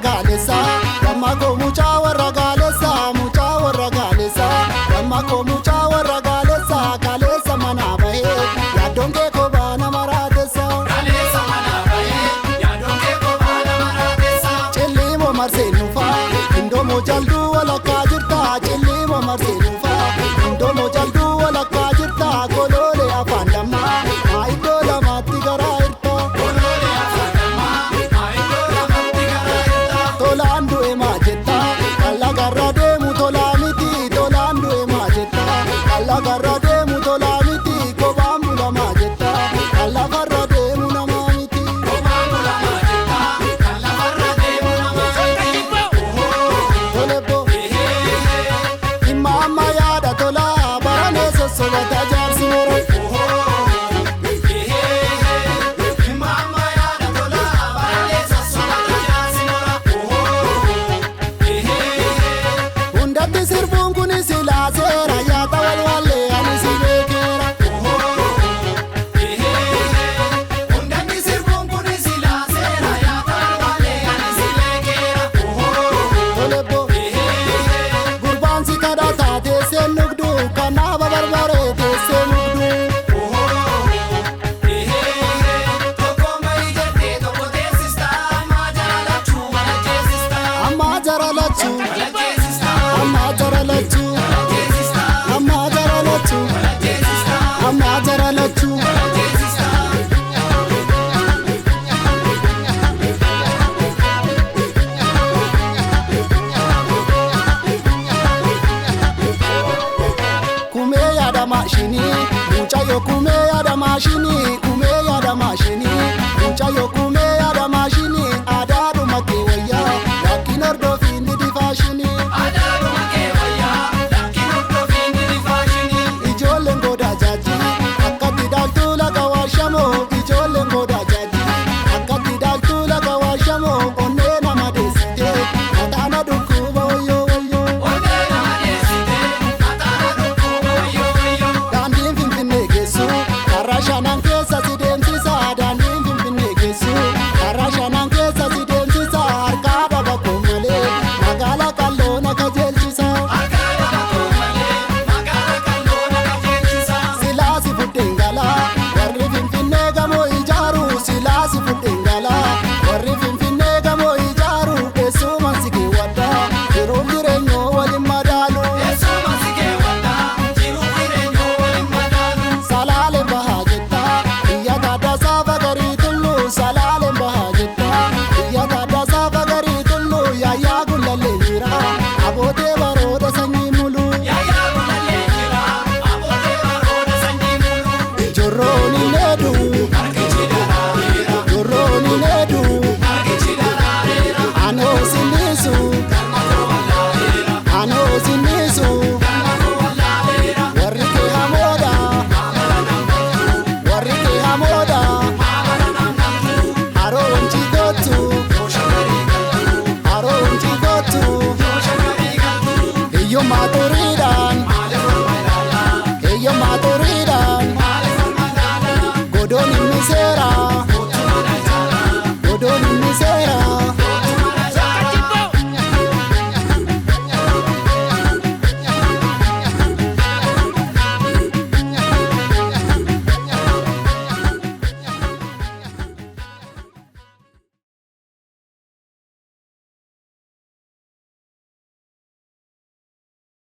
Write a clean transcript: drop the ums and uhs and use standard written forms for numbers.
galessa, damma ko mucha warra galessa, mucha warra galessa, damma ko mucha warra galessa, galessa mana bahe, ya donge ko bana maratessa, galessa mana bahe, ya donge ko bana maratessa. Chilli mo marse nufa, indo mo jaldu wala kajirta, chilli mo marse nufa, indo mo jaldu wala kajirta, golole afan damma, aido lamatti garairta, golole afan damma, aido lamatti garairta. Tolandu e majetta, alla garra demu tolamiti, tolandu e majetta, alla garra demu tolamiti, kobambula majetta, alla garra demu namamiti, kobambula majetta, alla garra demu namamiti. tolebo, imama yada tola, barane sosovata jarsi moro. Imama yada tola, barane sosovata jarsi moro. Hundatti sirbuun kun sila seera yaata walwalle ani si beekera. Hundatti sirbuun kun sila seera yaata walwalle ani si beekera. Tolebo, gurbaan si kadhataa teessee nugdu, kanaaba barbaree teessee nugdu. Tokko marii jettee tokko teessista, amma jaalachuu wala jeessista. Amma jara lachuu, Wala jeessista, amma jara lachuu, wala jeessista, amma jara lachuu, wala jeessista, amma jara lachuu. wala jeessista. Kumee yaada maashinii, mucayyoo kumee